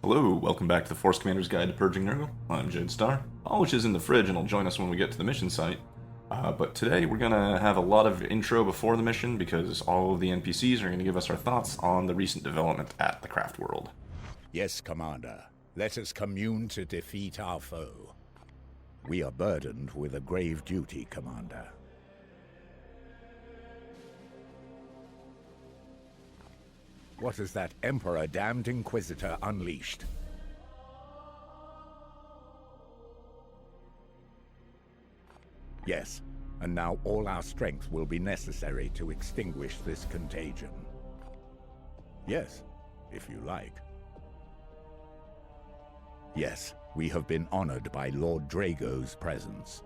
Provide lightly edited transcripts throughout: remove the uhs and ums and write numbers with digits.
Hello, welcome back to the Force Commander's Guide to Purging Nurgle. I'm Jade Star. Polish is in the fridge and will join us when we get to the mission site. But today we're going to have a lot of intro before the mission because all of the NPCs are going to give us our thoughts on the recent development at the craftworld. Yes, Commander. Let us commune to defeat our foe. We are burdened with a grave duty, Commander. What has that Emperor-damned Inquisitor unleashed? Yes, and now all our strength will be necessary to extinguish this contagion. Yes, if you like. Yes, we have been honored by Lord Drago's presence.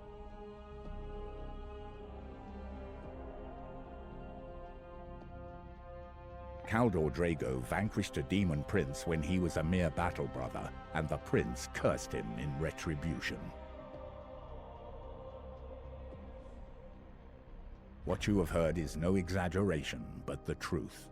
Kaldor Drago vanquished a demon prince when he was a mere battle brother, and the prince cursed him in retribution. What you have heard is no exaggeration, but the truth.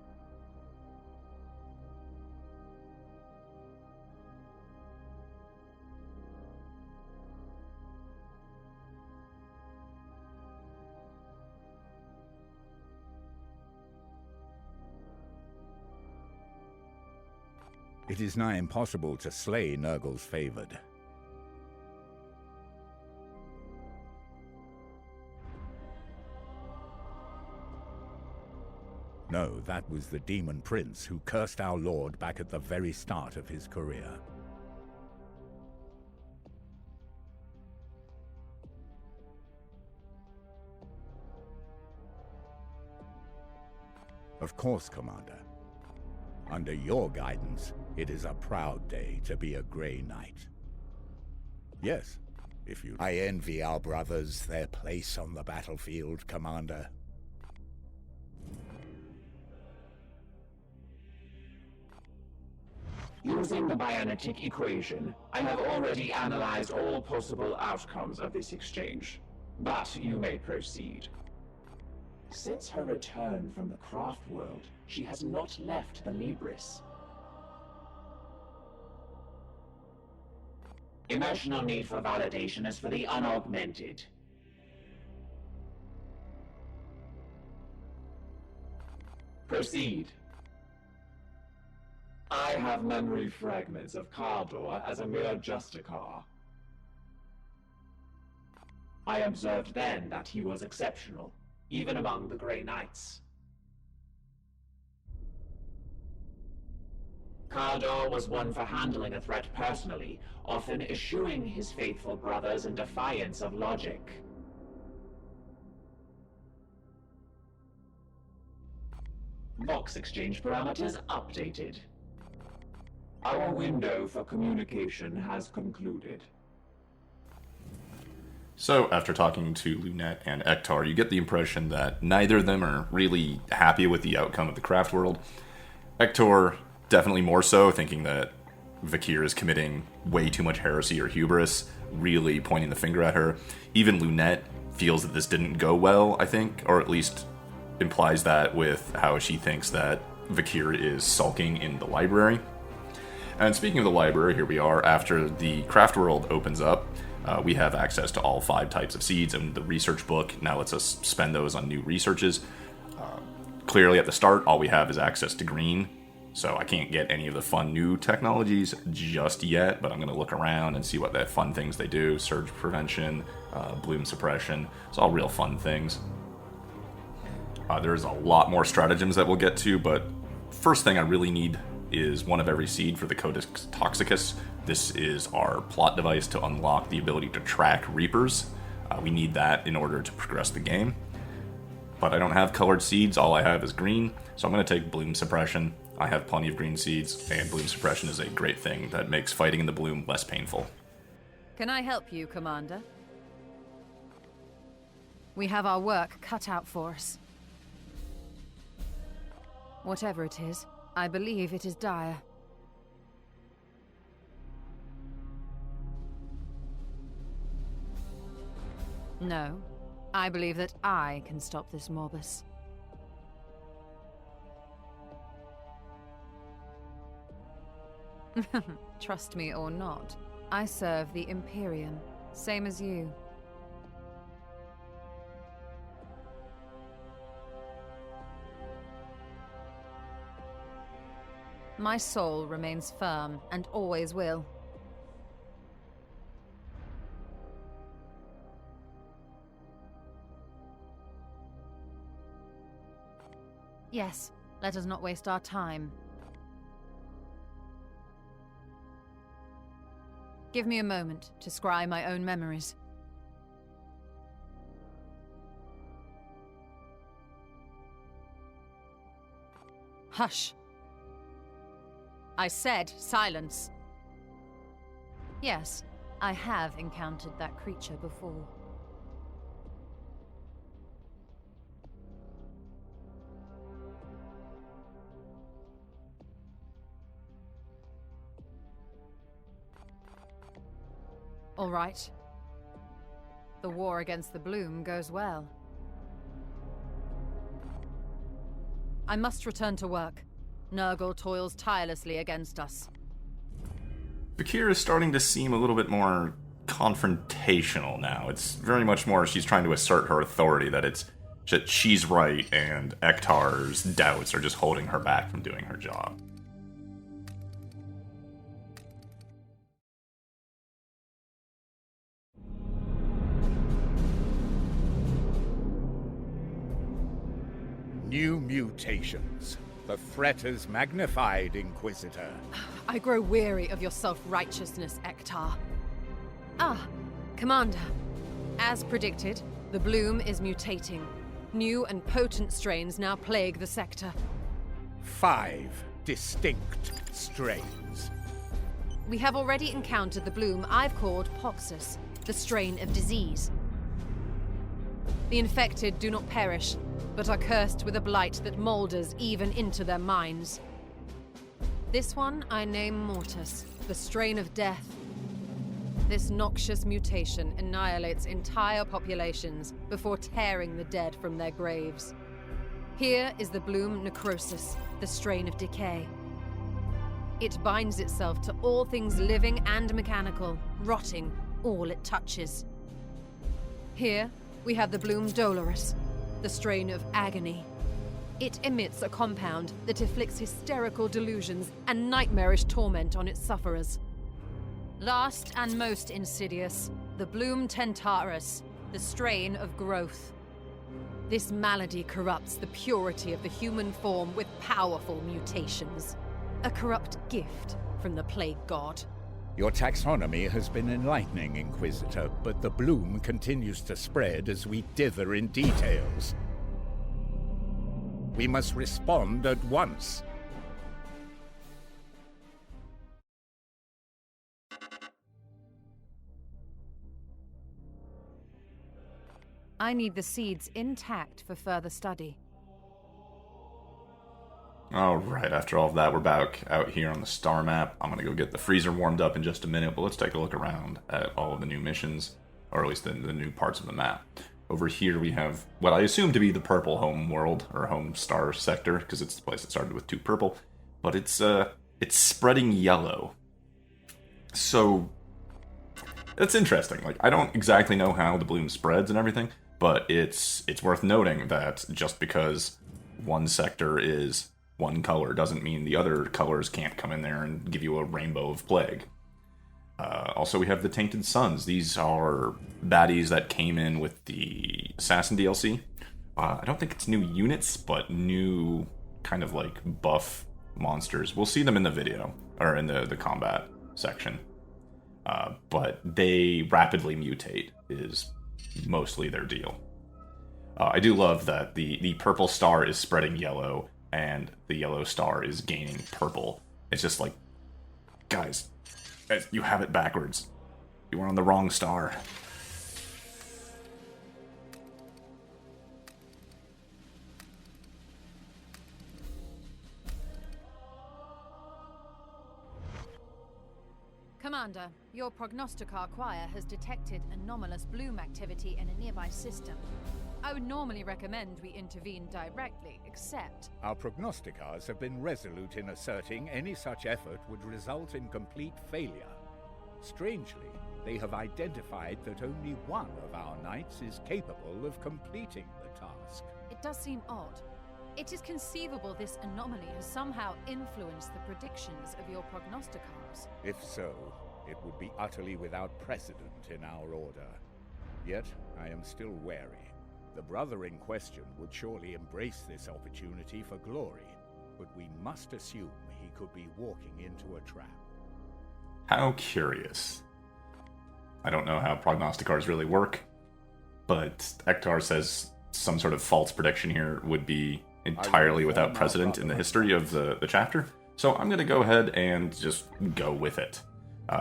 It is nigh impossible to slay Nurgle's favored. No, that was the demon prince who cursed our lord back at the very start of his career. Of course, Commander. Under your guidance, it is a proud day to be a Grey Knight. Yes, if you... I envy our brothers their place on the battlefield, Commander. Using the Bionetic equation, I have already analyzed all possible outcomes of this exchange. But you may proceed. Since her return from the craftworld, she has not left the Libris. Emotional need for validation is for the unaugmented. Proceed. I have memory fragments of Kaldor as a mere Justicar. I observed then that he was exceptional, even among the Grey Knights. Kaldor was one for handling a threat personally, often eschewing his faithful brothers in defiance of logic. Vox exchange parameters updated. Our window for communication has concluded. So, after talking to Lunette and Ectar, you get the impression that neither of them are really happy with the outcome of the craftworld. Ectar definitely more so, thinking that Vakir is committing way too much heresy or hubris, really pointing the finger at her. Even Lunette feels that this didn't go well, I think, or at least implies that with how she thinks that Vakir is sulking in the library. And speaking of the library, here we are after the craftworld opens up. We have access to all 5 types of seeds, and the research book now lets us spend those on new researches. Clearly at the start, all we have is access to green, so I can't get any of the fun new technologies just yet, but I'm going to look around and see what the fun things they do. Surge prevention, bloom suppression, it's all real fun things. There's a lot more stratagems that we'll get to, but first thing I really need is one of every seed for the Codex Toxicus. This is our plot device to unlock the ability to track Reapers. We need that in order to progress the game. But I don't have colored seeds, all I have is green, so I'm going to take Bloom Suppression. I have plenty of green seeds, and Bloom Suppression is a great thing that makes fighting in the bloom less painful. Can I help you, Commander? We have our work cut out for us. Whatever it is, I believe it is dire. No, I believe that I can stop this Morbus. Trust me or not, I serve the Imperium, same as you. My soul remains firm and always will. Yes, let us not waste our time. Give me a moment to scry my own memories. Hush. I said silence. Yes, I have encountered that creature before. All right. The war against the Bloom goes well. I must return to work. Nurgle toils tirelessly against us. Vakir is starting to seem a little bit more confrontational now. It's very much more she's trying to assert her authority, that she's right and Ectar's doubts are just holding her back from doing her job. New mutations. The threat is magnified, Inquisitor. I grow weary of your self-righteousness, Ectar. Commander. As predicted, the Bloom is mutating. New and potent strains now plague the sector. 5 distinct strains. We have already encountered the Bloom I've called Poxus, the strain of disease. The infected do not perish, but are cursed with a blight that moulders even into their minds. This one I name Mortis, the strain of death. This noxious mutation annihilates entire populations before tearing the dead from their graves. Here is the Bloom Necrosis, the strain of decay. It binds itself to all things living and mechanical, rotting all it touches. Here we have the Bloom Dolorous, the strain of agony. It emits a compound that inflicts hysterical delusions and nightmarish torment on its sufferers. Last and most insidious, the Bloom Tentaris, the strain of growth. This malady corrupts the purity of the human form with powerful mutations. A corrupt gift from the Plague God. Your taxonomy has been enlightening, Inquisitor, but the Bloom continues to spread as we dither in details. We must respond at once. I need the seeds intact for further study. Alright, after all of that, we're back out here on the star map. I'm going to go get the freezer warmed up in just a minute, but let's take a look around at all of the new missions, or at least the new parts of the map. Over here we have what I assume to be the purple home world, or home star sector, because it's the place that started with 2 purple, but it's spreading yellow. So, that's interesting. Like, I don't exactly know how the bloom spreads and everything, but it's worth noting that just because one sector is one color doesn't mean the other colors can't come in there and give you a rainbow of plague. Also, we have the Tainted Suns. These are baddies that came in with the Assassin DLC. I don't think it's new units, but new kind of like buff monsters. We'll see them in the video, or in the combat section. But they rapidly mutate is mostly their deal. I do love that the purple star is spreading yellow, and the yellow star is gaining purple. It's just like, guys, you have it backwards. You were on the wrong star. Commander. Commander, your prognosticar choir has detected anomalous bloom activity in a nearby system. I would normally recommend we intervene directly, except... Our prognosticars have been resolute in asserting any such effort would result in complete failure. Strangely, they have identified that only one of our knights is capable of completing the task. It does seem odd. It is conceivable this anomaly has somehow influenced the predictions of your prognosticars. If so, it would be utterly without precedent in our order. Yet, I am still wary. The brother in question would surely embrace this opportunity for glory, but we must assume he could be walking into a trap. How curious. I don't know how prognosticars really work, but Ectar says some sort of false prediction here would be entirely without precedent in the history of the chapter. So I'm going to go ahead and just go with it.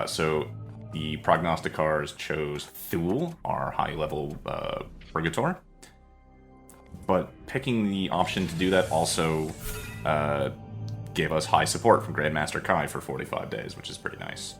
So the prognosticars chose Thule, our high-level Purgator. But picking the option to do that also gave us high support from Grandmaster Kai for 45 days, which is pretty nice.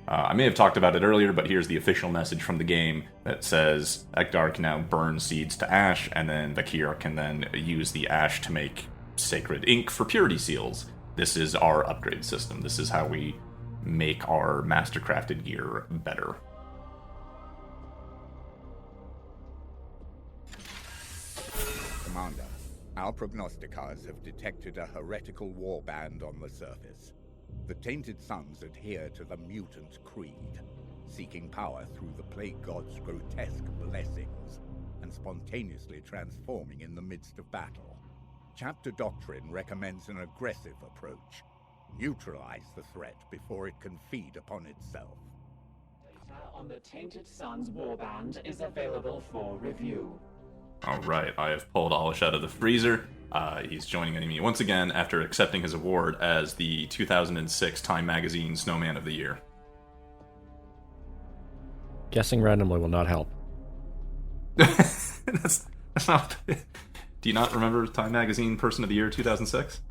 I may have talked about it earlier, but here's the official message from the game that says Ectar can now burn seeds to ash, and then Vakir can then use the ash to make sacred ink for purity seals. This is our upgrade system. This is how we make our mastercrafted gear better. Commander, our prognosticars have detected a heretical warband on the surface. The Tainted Sons adhere to the mutant creed, seeking power through the Plague God's grotesque blessings, and spontaneously transforming in the midst of battle. Chapter Doctrine recommends an aggressive approach. Neutralize the threat before it can feed upon itself. Data on the Tainted Sons warband is available for review. Alright, I have pulled Alish out of the freezer. He's joining me once again after accepting his award as the 2006 Time Magazine Snowman of the Year. Guessing randomly will not help. that's not... Do you not remember Time Magazine Person of the Year 2006?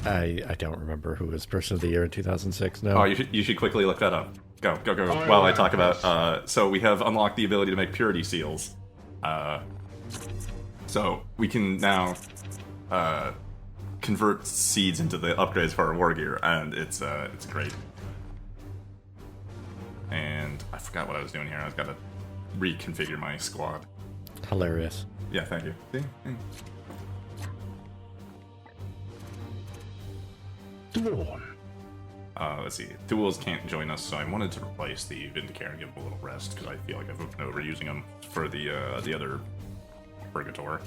I don't remember who was Person of the Year in 2006, no. Oh, you should quickly look that up. Go. While I talk about... so we have unlocked the ability to make purity seals. So we can now convert seeds into the upgrades for our war gear, and it's great. And I forgot what I was doing here. I've got to reconfigure my squad. Hilarious. Yeah, thank you. See? Let's see. Duels can't join us, so I wanted to replace the Vindicare and give him a little rest, because I feel like I've been overusing him for the other Purgator.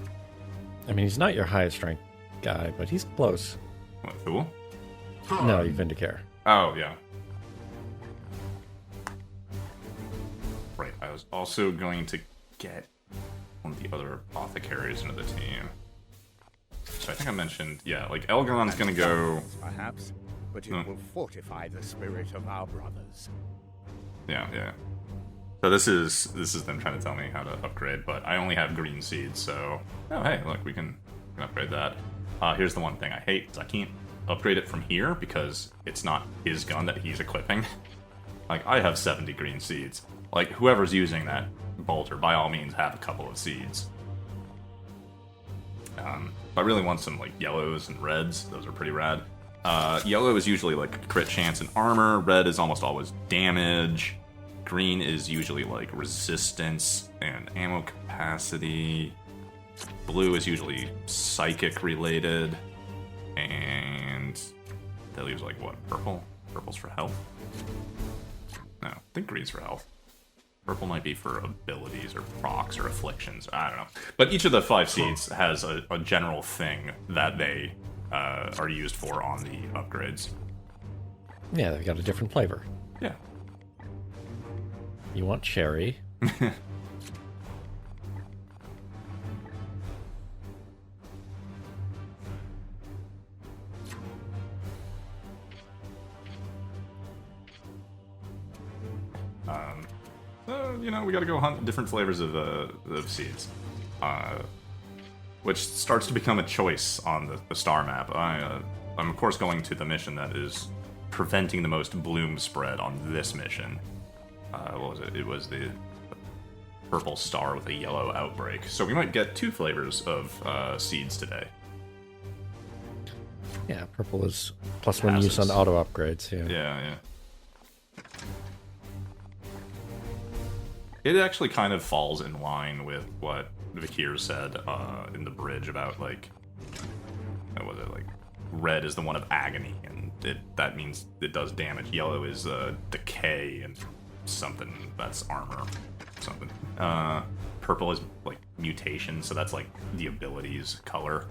I mean, he's not your highest ranked guy, but he's close. What, Thule? No, you Vindicare. Oh, yeah. Right, I was also going to get one of the other apothecaries into the team. So I think I mentioned, yeah, like Elgon's gonna go... Perhaps, but it will fortify the spirit of our brothers. Yeah. So this is them trying to tell me how to upgrade, but I only have green seeds, so... Oh, hey, look, we can upgrade that. Here's the one thing I hate, is I can't upgrade it from here, because it's not his gun that he's equipping. Like, I have 70 green seeds. Like, whoever's using that bolter, by all means, have a couple of seeds. I really want some, like, yellows and reds. Those are pretty rad. Yellow is usually, like, crit chance and armor. Red is almost always damage. Green is usually, like, resistance and ammo capacity. Blue is usually psychic related. And that leaves, like, what? Purple? Purple's for health? No, I think green's for health. Purple might be for abilities or procs or afflictions. I don't know. But each of the 5 seeds has a general thing that they are used for on the upgrades. Yeah, they've got a different flavor. Yeah. You want cherry. We gotta go hunt different flavors of seeds. Which starts to become a choice on the star map. I'm of course going to the mission that is preventing the most bloom spread on this mission. What was it? It was the purple star with a yellow outbreak. So we might get 2 flavors of seeds today. Yeah, purple is +1 use on auto upgrades. Yeah. Yeah. It actually kind of falls in line with what Vakir said in the bridge about, like, what was it, like, red is the one of agony, and that means it does damage. Yellow is decay and something, that's armor, something. Purple is, like, mutation, so that's, like, the abilities color.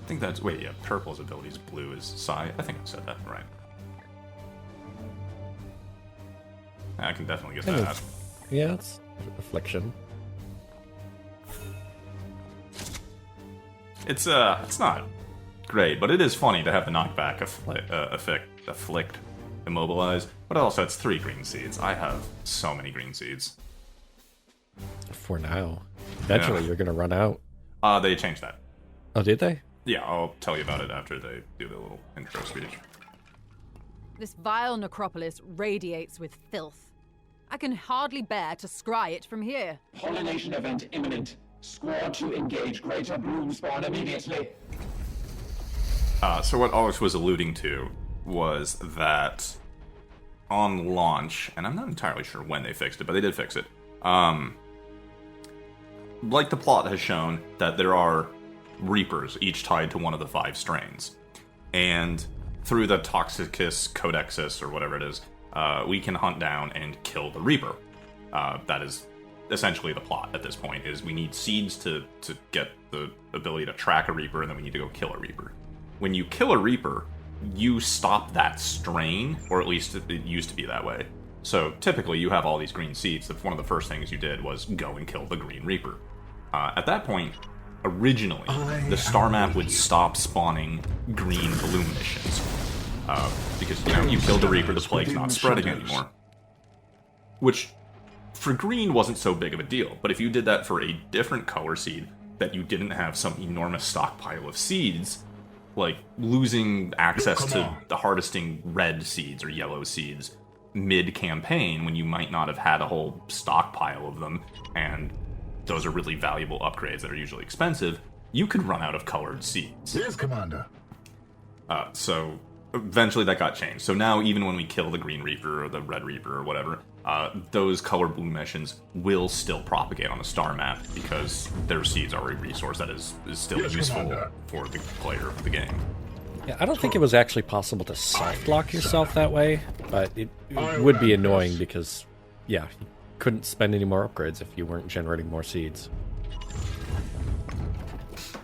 I think that's, wait, yeah, purple's abilities, blue is psi. I think I said that right. I can definitely get that. Yeah, it's affliction. It's not great, but it is funny to have the knockback afflict, immobilize. But also, it's 3 green seeds. I have so many green seeds. For now. Eventually, you're gonna run out. They changed that. Oh, did they? Yeah, I'll tell you about it after they do the little intro speech. This vile necropolis radiates with filth. I can hardly bear to scry it from here. Pollination event imminent. Squad to engage Greater Bloomspawn immediately. So what Alex was alluding to was that on launch, and I'm not entirely sure when they fixed it, but they did fix it. Like the plot has shown, that there are Reapers, each tied to one of the 5 strains. And through the Toxicus Codexis, or whatever it is, we can hunt down and kill the Reaper. That is essentially the plot at this point, is we need seeds to get the ability to track a Reaper, and then we need to go kill a Reaper. When you kill a Reaper, you stop that strain, or at least it used to be that way. So typically you have all these green seeds, so one of the first things you did was go and kill the Green Reaper. At that point, originally, the star map would stop spawning green bloom missions. Because, you killed the Reaper, the plague's not spreading anymore. Which, for green, wasn't so big of a deal. But if you did that for a different color seed, that you didn't have some enormous stockpile of seeds, like losing access to the harvesting red seeds or yellow seeds mid-campaign, when you might not have had a whole stockpile of them, and those are really valuable upgrades that are usually expensive, you could run out of colored seeds. Yes, Commander. So eventually that got changed. So now even when we kill the Green Reaper or the Red Reaper or whatever, those color bloom missions will still propagate on the star map because their seeds are a resource that is still useful Commander. for the player of the game. Yeah, I don't think it was actually possible to soft lock yourself that way, but it would be annoying because, yeah, you couldn't spend any more upgrades if you weren't generating more seeds.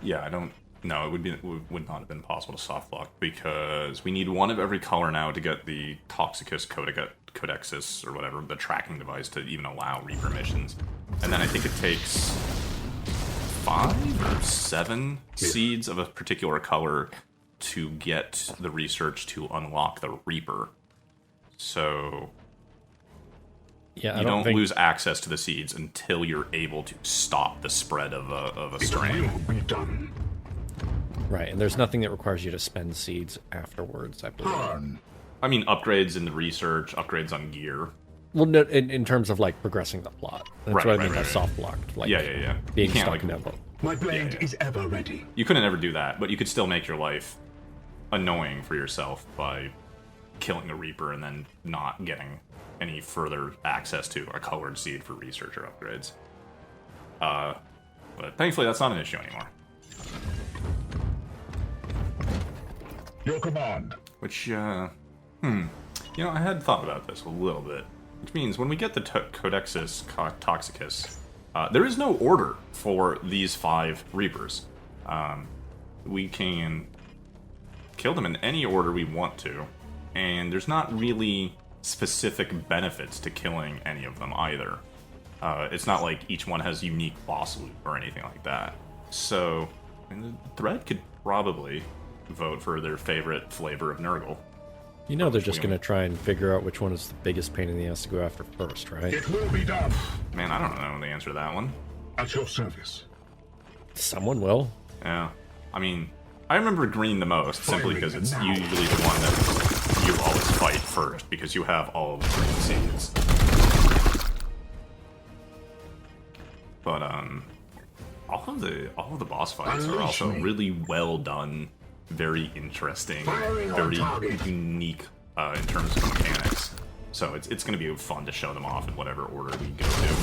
Yeah, I don't. No, it would not have been possible to soft lock because we need one of every color now to get the Toxicus Codexis or whatever, the tracking device, to even allow Reaper missions. And then I think it takes 5 or 7 seeds of a particular color to get the research to unlock the Reaper. So Yeah, you don't lose access to the seeds until you're able to stop the spread of a strain. It will be done. Right, and there's nothing that requires you to spend seeds afterwards, I believe. Run. I mean, upgrades in the research, upgrades on gear. Well, no, in terms of, like, progressing the plot. That's Right, what I right, mean by right. soft locked. Like, Yeah. being You can't, stuck like, in that boat. My blade Yeah. is ever ready. You couldn't ever do that, but you could still make your life annoying for yourself by killing a Reaper and then not getting any further access to a colored seed for research or upgrades. But thankfully that's not an issue anymore. Your command. Which, I had thought about this a little bit. Which means when we get the Codexis Toxicus, there is no order for these 5 Reapers. We can kill them in any order we want to, and there's not really specific benefits to killing any of them either. It's not like each one has unique boss loot or anything like that. So, the Thread could probably vote for their favorite flavor of Nurgle. You know they're just gonna try and figure out which one is the biggest pain in the ass to go after first, right? It will be done. Man, I don't know the answer to that one. At your service. Someone will. Yeah. I mean, I remember green the most, simply because it's usually the one that you always fight first, because you have all of the green seeds. But, all of the boss fights are also really well done, very interesting, very unique in terms of mechanics. So it's going to be fun to show them off in whatever order we go to.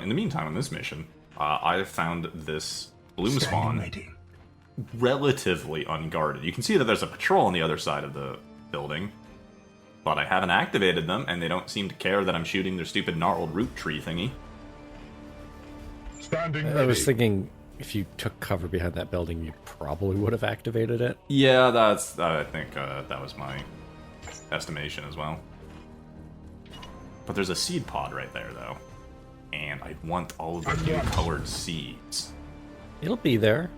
In the meantime, on this mission, I found this Bloomspawn relatively unguarded. You can see that there's a patrol on the other side of the building, but I haven't activated them, and they don't seem to care that I'm shooting their stupid gnarled root tree thingy. Standing I was ready. thinking if you took cover behind that building, you probably would have activated it. Yeah, I think that was my estimation as well. But there's a seed pod right there, though. And I want all of the new colored seeds. It'll be there.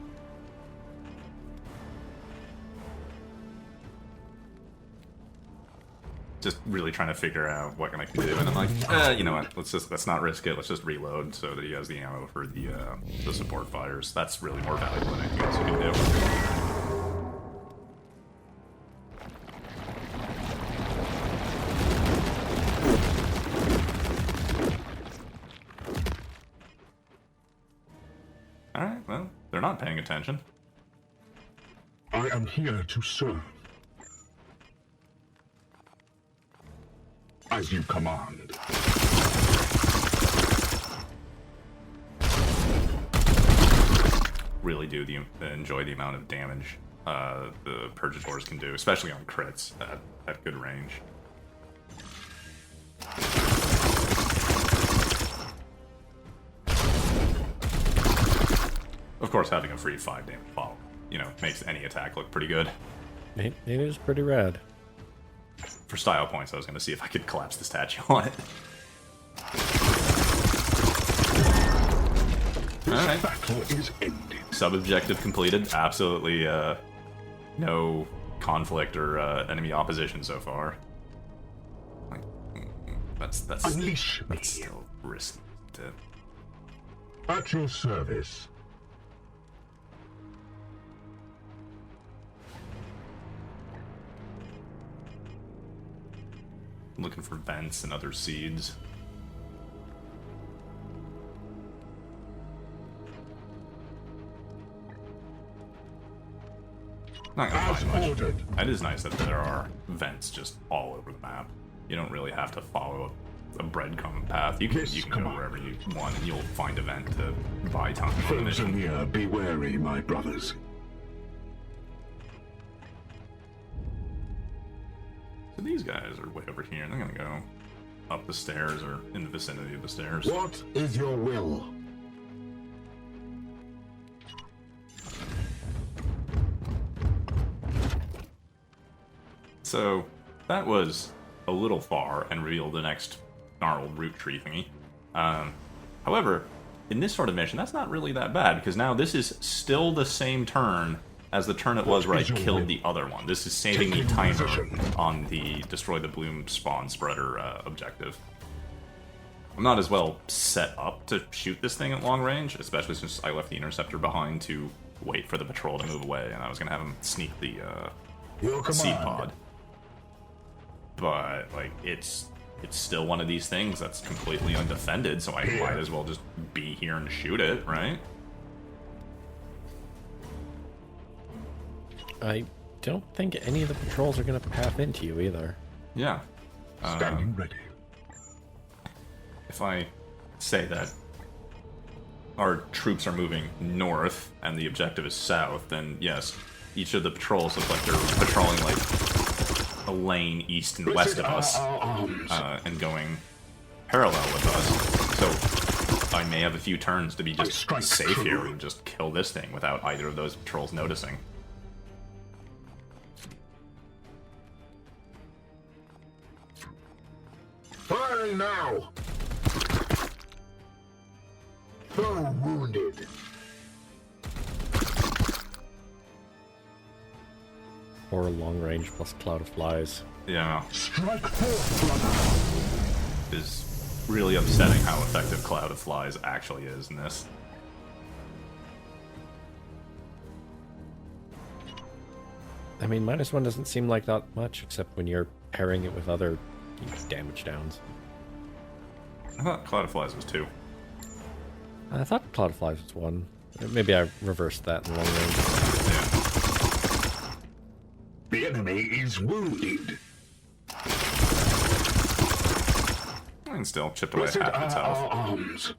Just really trying to figure out what I can do, and I'm like, you know what? Let's not risk it. Let's just reload so that he has the ammo for the support fires. That's really more valuable than anything else you can do. All right, well, they're not paying attention. I am here to serve. As you command. Really do enjoy the amount of damage the Purgators can do, especially on crits at good range. Of course, having a free 5 damage follow, makes any attack look pretty good. It is pretty rad. For style points, I was going to see if I could collapse the statue on it. Alright. Battle is ended. Sub-objective completed. Absolutely no conflict or enemy opposition so far. That's Unleash me. still risky. At your service. Looking for vents and other seeds. Not gonna As find much. ordered. It is nice that there are vents just all over the map. You don't really have to follow a breadcrumb path. You can go wherever you want, and you'll find a vent to buy time for the Foes are mission. near. Be wary, my brothers. So these guys are way over here, and they're gonna go up the stairs or in the vicinity of the stairs. What is your will? So that was a little far and revealed the next gnarled root tree thingy. However, in this sort of mission, that's not really that bad, because now this is still the same turn as the turn it was where I killed the other one. This is saving me timer on the destroy the Bloomspawn spreader objective. I'm not as well set up to shoot this thing at long range, especially since I left the interceptor behind to wait for the patrol to move away, and I was going to have him sneak the seed pod. But, like, it's still one of these things that's completely undefended, so I might as well just be here and shoot it, right? I don't think any of the patrols are going to path into you either. Yeah. Standing ready. If I say that our troops are moving north and the objective is south, then yes, each of the patrols look like they're patrolling like a lane east and west of us, and going parallel with us. So I may have a few turns to be just safe here and just kill this thing without either of those patrols noticing. Firing now! Foe wounded. Or long range plus Cloud of Flies. Yeah. Strike forth, brother. Is really upsetting how effective Cloud of Flies actually is in this. I mean, -1 doesn't seem like that much, except when you're pairing it with other damage downs. I thought Cloud of Flies was 2. I thought Cloud of Flies was 1. Maybe I reversed that in long range. Yeah. The enemy is wounded. And still chipped away Blessed half its are our health. arms.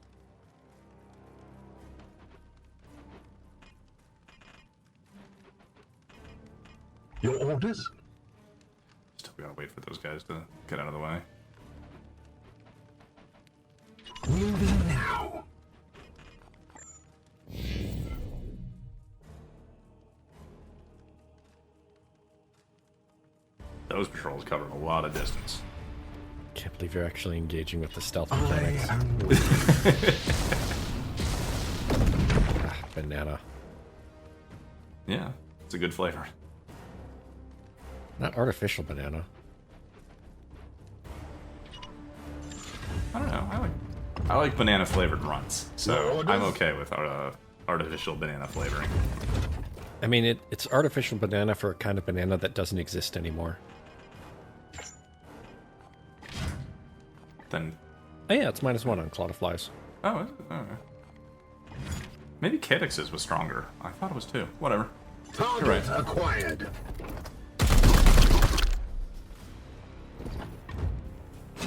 Your orders? Still gotta wait for those guys to get out of the way. Moving now. Those patrols cover a lot of distance. Can't believe you're actually engaging with the stealth I mechanics. am waiting. Banana. Yeah, it's a good flavor. Not artificial banana. I don't know. I like banana flavored runts, so Orders? I'm okay with artificial banana flavoring. I mean, it's artificial banana for a kind of banana that doesn't exist anymore. Then, Oh yeah, it's -1 on Cloud of Flies. oh, is it? Okay. Maybe Cadix's was stronger. I thought it was 2. Whatever. Target right. acquired.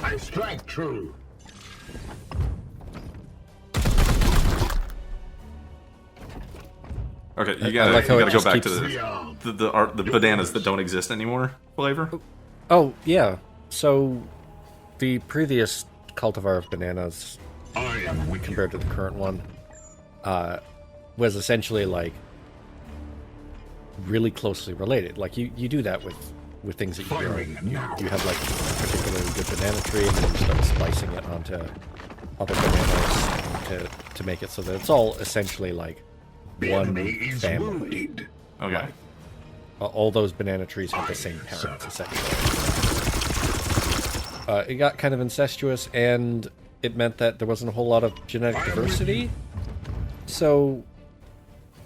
I strike true. Okay, you I gotta, like how it go just back to keeps- the bananas that don't exist anymore flavor. Oh yeah, so the previous cultivar of bananas I am with you. compared to the current one was essentially like really closely related. Like you do that with things that you grow. Firing now. You have like a particularly good banana tree, and then you start splicing it onto other bananas to make it so that it's all essentially like The one enemy is family. wounded. Okay. All those banana trees have the same parents, essentially. It got kind of incestuous, and it meant that there wasn't a whole lot of genetic diversity. So,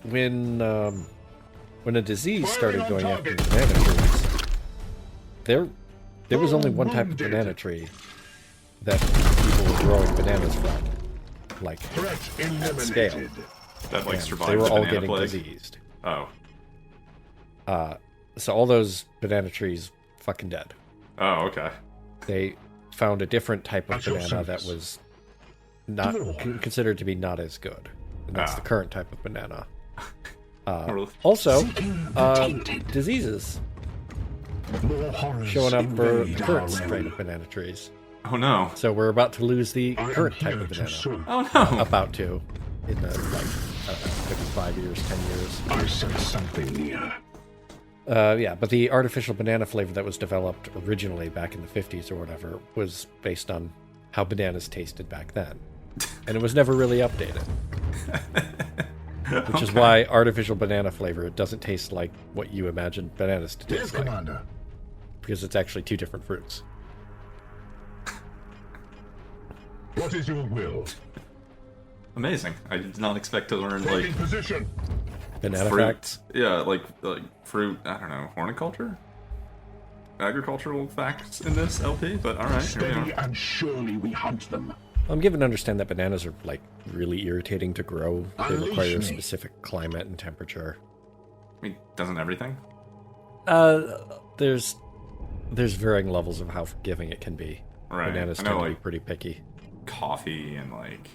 when a disease started going after the banana trees, there was only one type of banana tree that people were growing bananas from, like Threat at scale. eliminated. That like And survived they were the all banana getting plague. diseased. Oh. So all those banana trees fucking dead. Oh, okay. They found a different type of At your banana that service. was not Dwarf. considered to be not as good. And that's Ah. the current type of banana. Really? Also, Seeking the tainted. diseases More horrors showing up for the invade current our strain realm. of banana trees. Oh no. So we're about to lose the I am current type here of to banana. serve. Oh no. About to, in the like, I don't know, maybe 5 years, 10 years. I sense something near. Yeah, but the artificial banana flavor that was developed originally back in the 50s or whatever was based on how bananas tasted back then. And it was never really updated. Which is why artificial banana flavor, it doesn't taste like what you imagine bananas to Yes, taste like. Commander. Because it's actually 2 different fruits. What is your will? Amazing. I did not expect to learn Taking like position. Banana fruit. facts. Yeah, like fruit. I don't know, horticulture, agricultural facts in this LP. But all right, here we Steady are. and surely we hunt them. I'm given to understand that bananas are like really irritating to grow. They Unleash require a me. specific climate and temperature. I mean, doesn't everything? There's varying levels of how forgiving it can be. Right. Bananas I know, tend to be like- pretty picky. Coffee and like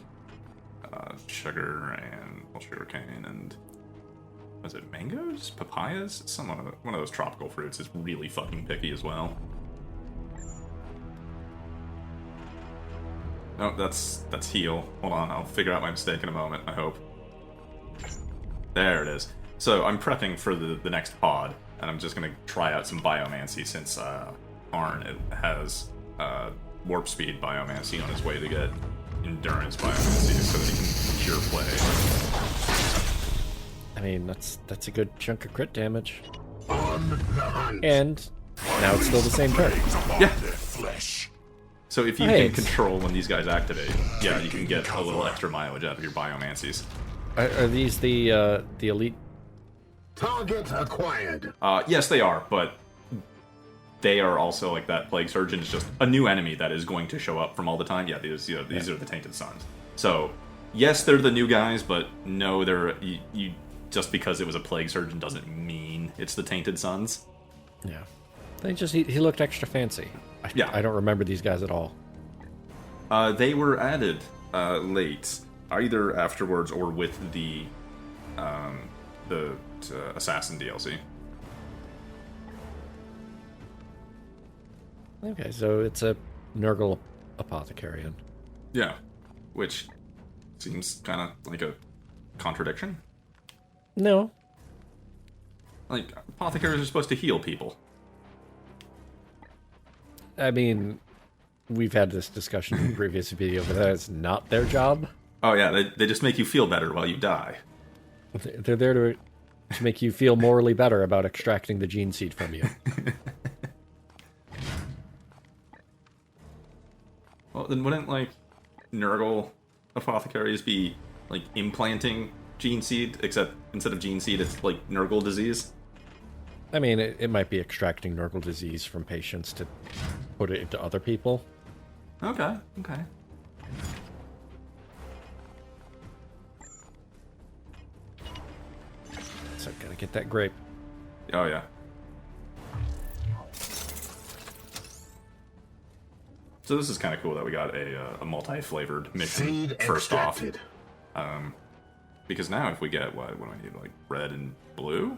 sugar and sugarcane and was it mangoes, papayas? One of those tropical fruits is really fucking picky as well. No, that's heal. Hold on, I'll figure out my mistake in a moment. I hope. There it is. So I'm prepping for the next pod, and I'm just gonna try out some biomancy since Arn has warp speed biomancy on his way to get endurance biomancy so that he can cure play. I mean, that's a good chunk of crit damage. On the hunt. And now it's still the same turn. Yeah. Flesh. So if you Hey, can control when these guys activate, yeah, you can get a little extra mileage out of your biomancies. Are these the elite? Target acquired. Yes, they are, but they are also like that Plague Surgeon is just a new enemy that is going to show up from all the time. Yeah, these are the Tainted Sons. So yes, they're the new guys, but no, they're you just because it was a Plague Surgeon doesn't mean it's the Tainted Sons. Yeah, he looked extra fancy. Yeah. I don't remember these guys at all. They were added late, either afterwards or with the Assassin DLC. Okay, so it's a Nurgle Apothecarian. Yeah, which seems kind of like a contradiction. No. Like, apothecaries are supposed to heal people. I mean, we've had this discussion in a previous video, but that's not their job. Oh yeah, they just make you feel better while you die. They're there to make you feel morally better about extracting the gene seed from you. Well, then wouldn't, like, Nurgle apothecaries be, like, implanting gene seed, except instead of gene seed, it's, like, Nurgle disease? I mean, it might be extracting Nurgle disease from patients to put it into other people. Okay. So gotta get that grape. Oh, yeah. So this is kind of cool that we got a multi-flavored mission Seed first off. extracted. Because now if we get, what do I need, like, red and blue?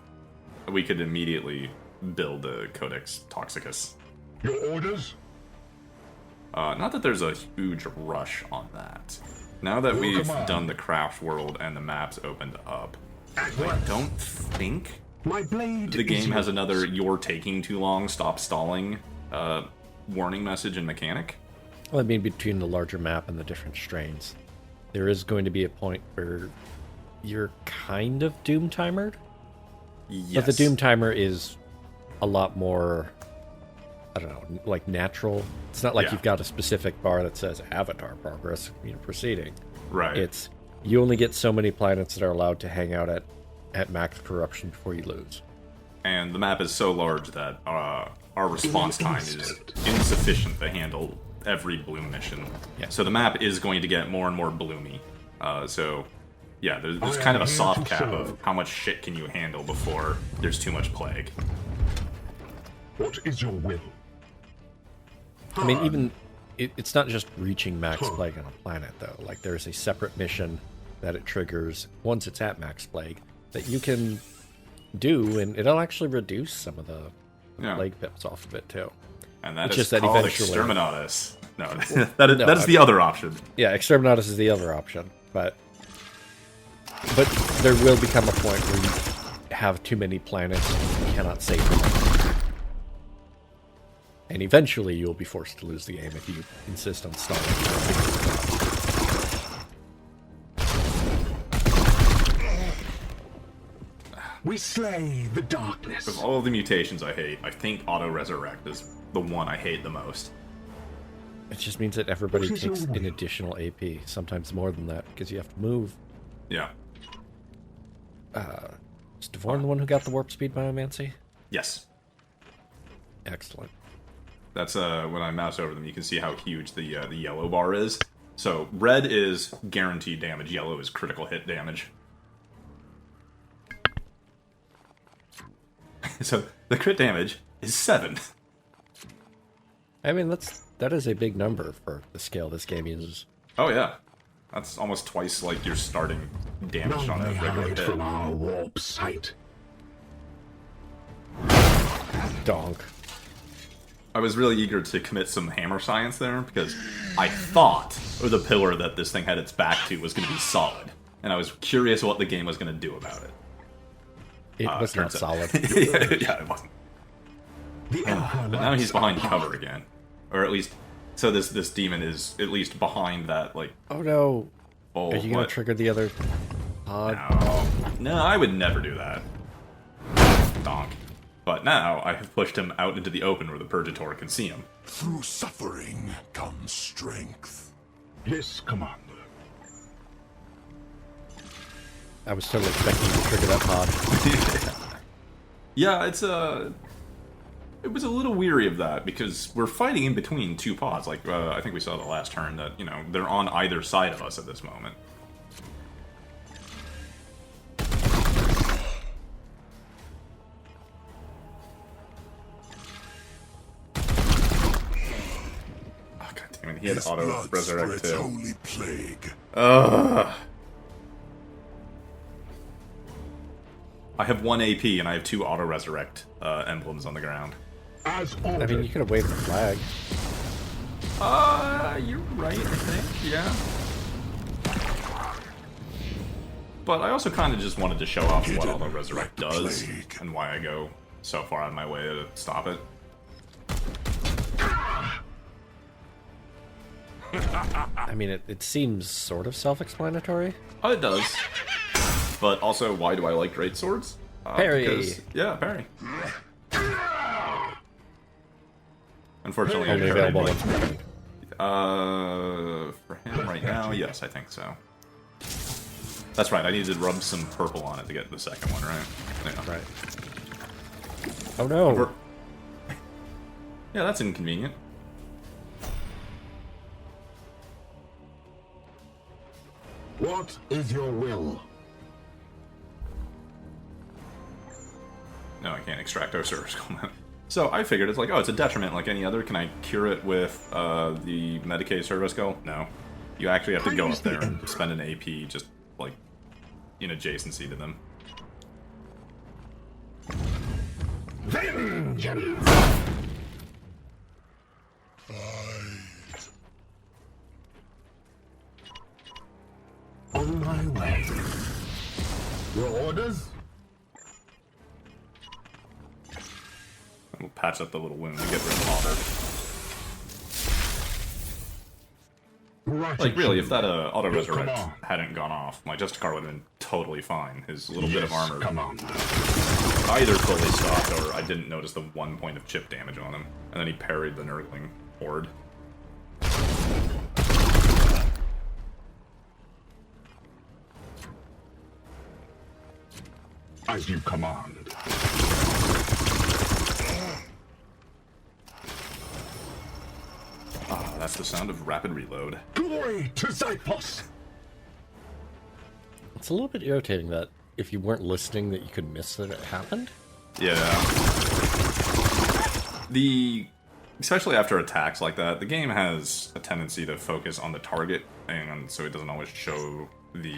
We could immediately build a Codex Toxicus. Your orders? Not that there's a huge rush on that. Now that we've come on. done the craft world and the maps opened up, At I once. don't think My blade the game is has yours. another "you're taking too long, stop stalling" warning message and mechanic. Well, I mean, between the larger map and the different strains, there is going to be a point where you're kind of doom timered. Yes. But the doom timer is a lot more, I don't know, like natural. It's not like Yeah. you've got a specific bar that says avatar progress, proceeding. Right. It's you only get so many planets that are allowed to hang out at max corruption before you lose. And the map is so large that our response time is insufficient to handle every bloom mission. Yeah. So the map is going to get more and more bloomy. So yeah, there's kind of a soft cap of how much shit can you handle before there's too much plague. What is your will? I mean, even it's not just reaching max plague on a planet, though. Like, there's a separate mission that it triggers once it's at max plague that you can do, and it'll actually reduce some of the Yeah. plague pips off of it, too. And that It's is just that called eventually- Exterminatus. No, No, that is the other option. Yeah, Exterminatus is the other option, but there will become a point where you have too many planets and you cannot save them. And eventually you'll be forced to lose the game if you insist on stalling. We slay the darkness. Of all of the mutations I hate, I think Auto Resurrect is the one I hate the most. It just means that everybody What is your takes will? an additional AP, sometimes more than that, because you have to move. Yeah. Is Devorn the one who got the warp speed biomancy? Yes. Excellent. That's when I mouse over them, you can see how huge the yellow bar is. So red is guaranteed damage, yellow is critical hit damage. So the crit damage is 7. I mean, that is a big number for the scale this game uses. Oh yeah, that's almost twice like your starting damage on None a may regular hide hit. from our warp sight. Donk. I was really eager to commit some hammer science there because I thought the pillar that this thing had its back to was going to be solid, and I was curious what the game was going to do about it. It was not turns out- solid. Yeah, it wasn't. The Emperor But now he's likes behind our cover power. again, or at least so this demon is at least behind that like. Oh no. Oh, Are you going what? to trigger the other pod? No, I would never do that. Donk. But now I have pushed him out into the open where the Purgator can see him. Through suffering comes strength. Yes, Commander. I was totally expecting you to trigger that pod. Yeah, it was a little weary of that because we're fighting in between two pods. Like I think we saw the last turn that they're on either side of us at this moment. Oh god damn it! He had His auto blood resurrect spreads too. holy plague. I have 1 AP and I have 2 auto resurrect emblems on the ground. As I ordered. mean, you could have waved the flag. You're right, I think, yeah. But I also kind of just wanted to show off what Auto Resurrect does, and why I go so far out of my way to stop it. I mean, it seems sort of self-explanatory. Oh, it does. But also, why do I like great swords? Parry! Yeah, parry. Unfortunately, Only I parried, available like, once per turn. for him right now, yes, I think so. That's right, I needed to rub some purple on it to get the second one, right? Yeah. Right. Oh no! Yeah, that's inconvenient. What is your will? No, I can't extract Osiris Coleman. So I figured it's like, oh, it's a detriment like any other. Can I cure it with the Medicaid Service Skull? No. You actually have to go up there and spend an AP just, like, in adjacency to them. Vengeance! On my way. Your orders? We'll patch up the little wound and get rid of Otter. Like, really, if that auto resurrect hadn't gone off, my Justicar would have been totally fine. His little bit of armor either fully stopped or I didn't notice the 1 point of chip damage on him. And then he parried the Nurgling horde. As you command. Ah, that's the sound of rapid reload. Glory to Xyphos! It's a little bit irritating that if you weren't listening that you could miss that it happened. Yeah. Especially after attacks like that, the game has a tendency to focus on the target, and so it doesn't always show the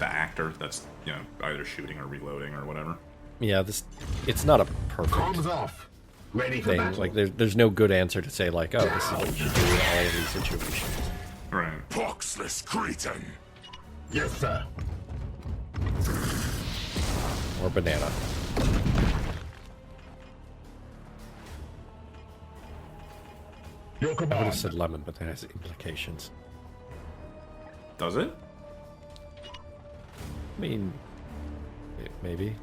actor that's, either shooting or reloading or whatever. Yeah, it's not a perfect Comms off. Ready for thing. battle. Like, there's no good answer to say, like, oh, this is what you should do in all of these situations. Right. Poxless Cretan. Yes, sir. Or banana. Your I would have command. said lemon, but that has implications. Does it? I mean, maybe.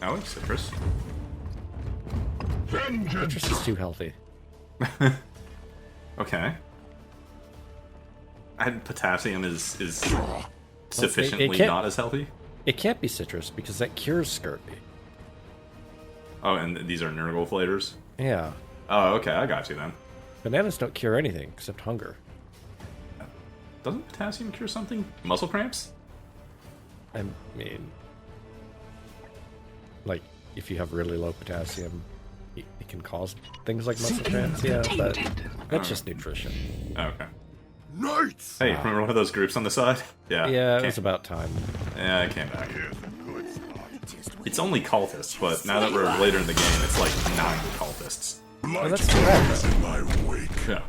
I like citrus. Vengeance! Citrus is too healthy. Okay. And potassium is sufficiently can't- not as healthy? It can't be citrus because that cures scurvy. Oh, and these are Nurgle flavors? Yeah. Oh, okay, I got you then. Bananas don't cure anything except hunger. Doesn't potassium cure something? Muscle cramps? I mean, like, if you have really low potassium, it can cause things like muscle cramps, yeah, but that's just nutrition. Oh, okay. Knights! Hey, remember one of those groups on the side? Yeah. Yeah, it came- was about time. Yeah, I came back. It's only cultists, but now that we're later in the game, it's like 9 cultists. Blight that's too bad, burns in my wake. Yeah.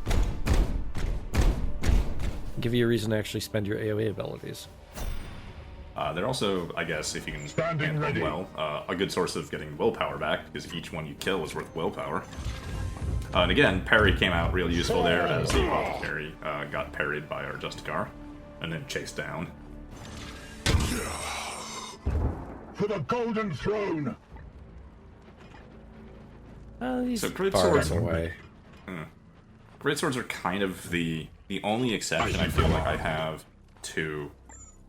Give you a reason to actually spend your AoE abilities. They're also, I guess, if you can Standing handle them ready. well, a good source of getting willpower back, because each one you kill is worth willpower. And again, parry came out real useful there, as the apothecary got parried by our Justicar, and then chased down. For the golden throne! He's So great far swords away. Greatswords are kind of the only exception I feel like I have to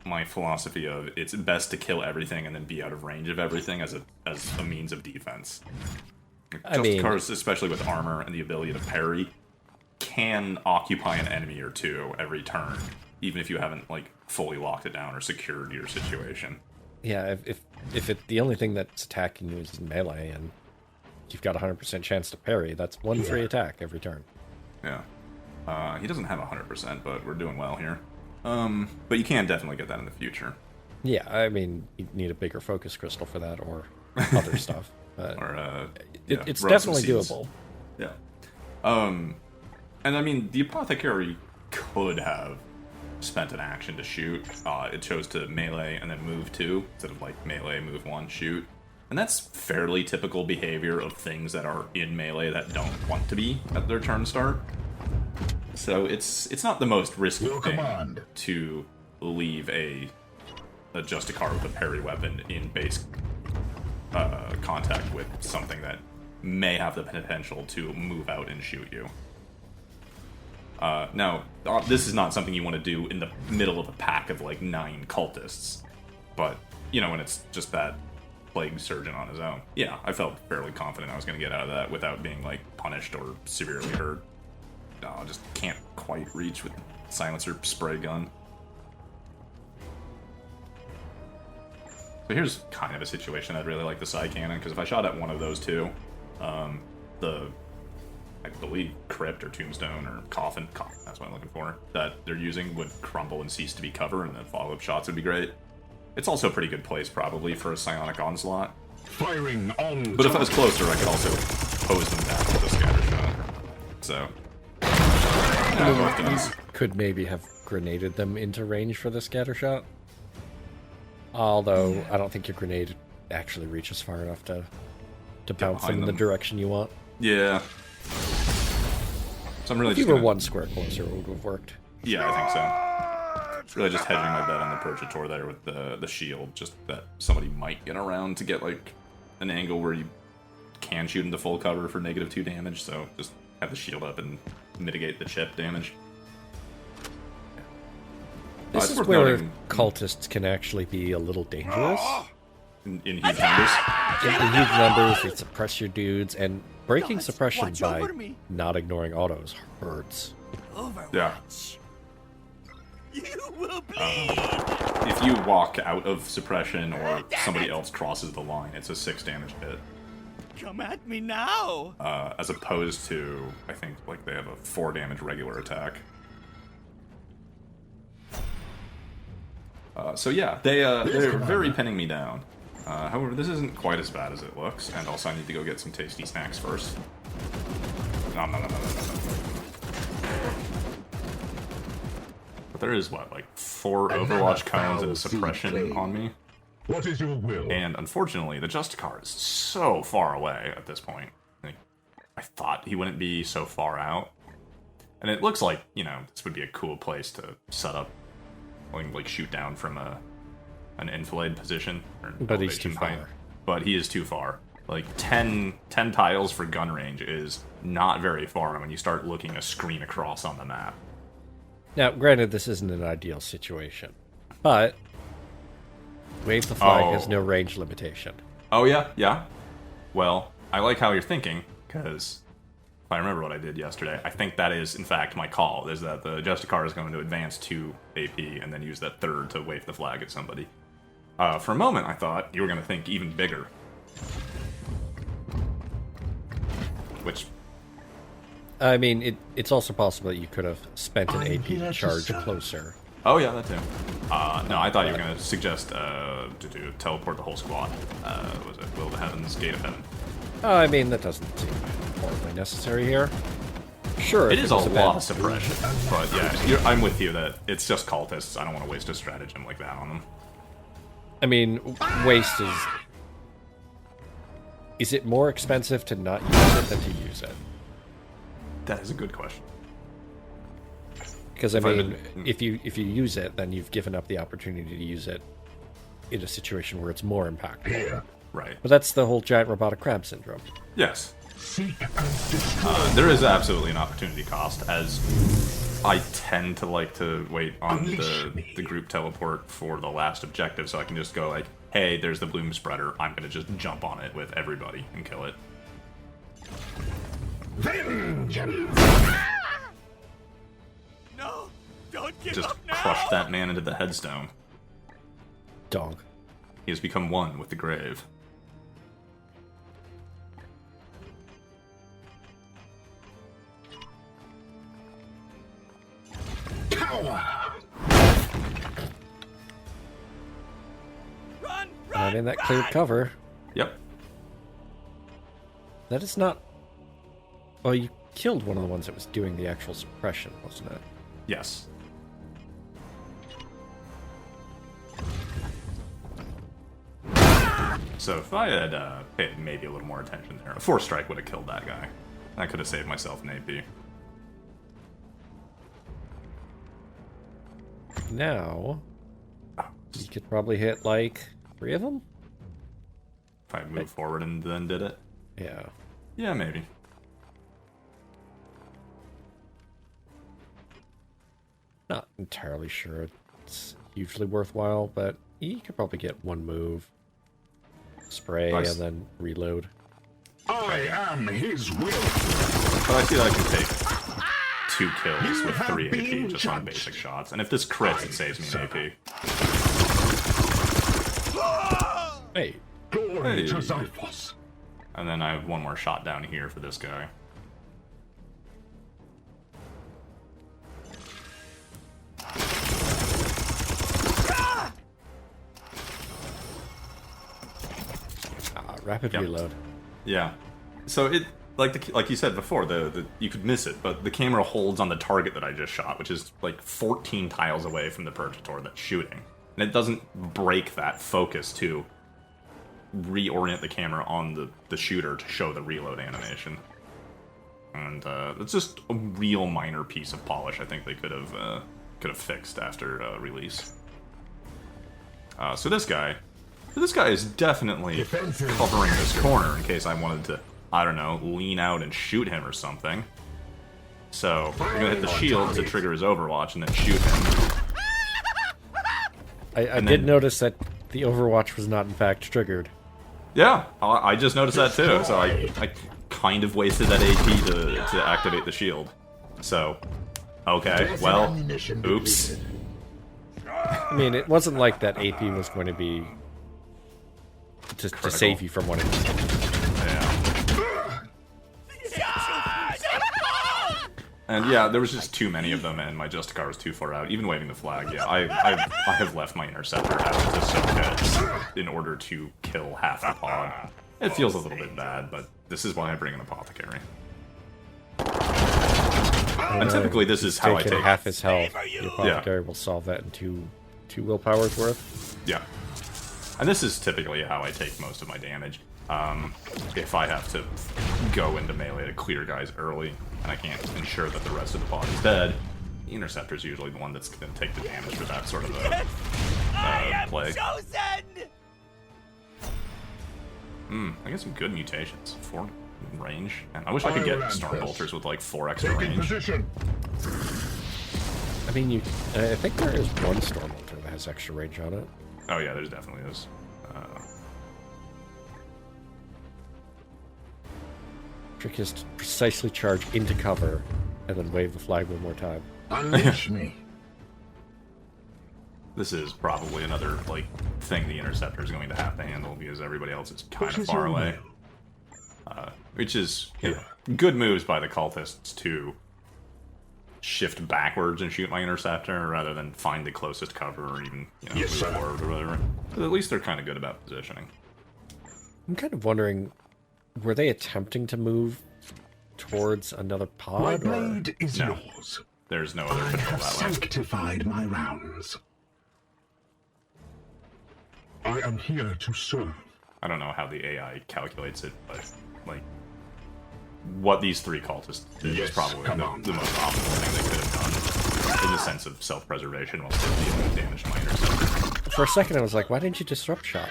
my philosophy of it's best to kill everything and then be out of range of everything as a means of defense. Justicar's, especially with armor and the ability to parry, can occupy an enemy or two every turn, even if you haven't like fully locked it down or secured your situation. Yeah, if the only thing that's attacking you is melee and you've got a 100% chance to parry, that's one free attack every turn. Yeah. He doesn't have 100%, but we're doing well here. But you can definitely get that in the future. Yeah, I mean, you need a bigger focus crystal for that or other stuff. But Or, it's grow some definitely seeds. doable. Yeah. And I mean, the Apothecary could have spent an action to shoot. It chose to melee and then move 2, instead of like melee, move 1, shoot. And that's fairly typical behavior of things that are in melee that don't want to be at their turn start. So it's not the most risky thing to leave a Justicar with a parry weapon in base contact with something that may have the potential to move out and shoot you. Now, this is not something you want to do in the middle of a pack of like 9 cultists, but you know, when it's just that plague surgeon on his own. Yeah, I felt fairly confident I was going to get out of that without being like punished or severely hurt. I just can't quite reach with the silencer spray gun. So here's kind of a situation I'd really like the side cannon, because if I shot at one of those two, I believe crypt or tombstone or coffin, that's what I'm looking for, that they're using would crumble and cease to be cover, and then follow-up shots would be great. It's also a pretty good place probably for a psionic onslaught. Firing on. But if I was closer, I could also hose them down with a scatter shot. So both guns. Could maybe have grenaded them into range for the scatter shot. Although I don't think your grenade actually reaches far enough to bounce them in the direction you want. Yeah. So I'm really If just you were gonna, one square closer, it would have worked. Yeah, I think so. It's really just hedging my bet on the Purgator there with the shield, just that somebody might get around to get like an angle where you can shoot into full cover for -2 damage, so just have the shield up and mitigate the chip damage. This is worth where noting cultists can actually be a little dangerous. in huge numbers. In huge numbers, they suppress your dudes, and breaking suppression by not ignoring autos hurts. Yeah. You will bleed. If you walk out of suppression or somebody else crosses the line, it's a 6 damage hit. Come at me now. As opposed to, I think, like they have a 4 damage regular attack. So yeah, they're very pinning me down. However, this isn't quite as bad as it looks, and also I need to go get some tasty snacks first. No. But there is, what, like 4 Overwatch cones and a suppression on me? What is your will? And unfortunately, the Justicar is so far away at this point. Like, I thought he wouldn't be so far out. And it looks like, you know, this would be a cool place to set up, like shoot down from an enfilade position. Or But he's too height. far. But he is too far. Like, 10 tiles for gun range is not very far when you start looking a screen across on the map. Now, granted, this isn't an ideal situation, but Wave the Flag has no range limitation. Oh, yeah. Well, I like how you're thinking, because if I remember what I did yesterday, I think that is, in fact, my call, is that the Justicar is going to advance 2 AP and then use that 3rd to wave the flag at somebody. For a moment, I thought you were going to think even bigger. Which... I mean, it's also possible that you could have spent an AP charge closer. Oh, yeah, that too. No, I thought you were going to suggest to teleport the whole squad. Was it Will of the Heavens, Gate of Heaven? I mean, that doesn't seem horribly necessary here. Sure, It is a was lot of suppression, but yeah, I'm with you that it's just cultists. I don't want to waste a stratagem like that on them. I mean, waste is... Is it more expensive to not use it than to use it? That is a good question. Because, I mean, if you use it, then you've given up the opportunity to use it in a situation where it's more impactful. Right. But that's the whole giant robotic crab syndrome. Yes. Seek and destroy. There is absolutely an opportunity cost, as I tend to like to wait on the group teleport for the last objective, so I can just go like, hey, there's the bloom spreader, I'm gonna just jump on it with everybody and kill it. Vengeance! No! Don't give Just up now! crush that man into the headstone. Dog. He has become one with the grave. Power! Run! Not Run! in that cleared cover. Yep. That is not... Well, you killed one of the ones that was doing the actual suppression, wasn't it? Yes. So if I had paid maybe a little more attention there, a Force Strike would have killed that guy. I could have saved myself an AP. Now, you could probably hit, like, 3 of them? If I moved forward and then did it? Yeah. Yeah, maybe. Not entirely sure it's hugely worthwhile, but you could probably get 1 move, spray, Nice. and then reload. I am his will. But I see that I can take 2 kills with 3 AP just on basic shots. And if this crits, it saves me an AP. Hey, Glory Hey. to Xiphos. And then I have 1 more shot down here for this guy. rapid Yep. reload. Yeah. So it, like you said before, the you could miss it, but the camera holds on the target that I just shot, which is like 14 tiles away from the Purgator that's shooting. And it doesn't break that focus to reorient the camera on the shooter to show the reload animation. And it's just a real minor piece of polish I think they could have fixed after release. So this guy is definitely Defensive. covering this corner in case I wanted to, I don't know, lean out and shoot him or something. So we're gonna hit the shield to trigger his Overwatch and then shoot him. I And did then- notice that the Overwatch was not in fact triggered. Yeah, I just noticed that too. So I kind of wasted that AP to activate the shield. So, okay, well, oops. I mean, it wasn't like that AP was going to be to save you from one of these. Yeah. And yeah, there was just too many of them, and my Justicar was too far out. Even waving the flag, yeah, I have left my Interceptor out to soak heads in order to kill half the pod. It feels a little bit bad, but this is why I bring an Apothecary. And typically this is how I Taking take... half his health. The Apothecary will solve that in two willpowers worth. Yeah. And this is typically how I take most of my damage. If I have to go into melee to clear guys early, and I can't ensure that the rest of the pod is dead, the Interceptor's usually the one that's going to take the damage for that sort of a play. Chosen! I get some good mutations. 4 range. And I wish I could get Storm Bolters with like 4 extra Taking range. position. I mean, I think there is one Storm Bolter that has extra range on it. Oh yeah, there's definitely is. Trick is to precisely charge into cover and then wave the flag one more time. Unleash me. This is probably another like thing the Interceptor is going to have to handle because everybody else is kind What of is far your away. will? Which is good moves by the cultists to shift backwards and shoot my Interceptor rather than find the closest cover or even Yes, move sir. forward or whatever. But at least they're kind of good about positioning. I'm kind of wondering, were they attempting to move towards another My pod? Or... blade is No. yours. There's no I other control have that way. sanctified my rounds. I am here to serve. I don't know how the AI calculates it, but like what these 3 cultists did Yes, is probably come on. the most optimal thing they could have done in the sense of self-preservation while still dealing damage to my Interceptor. For a second, I was like, why didn't you disrupt shot?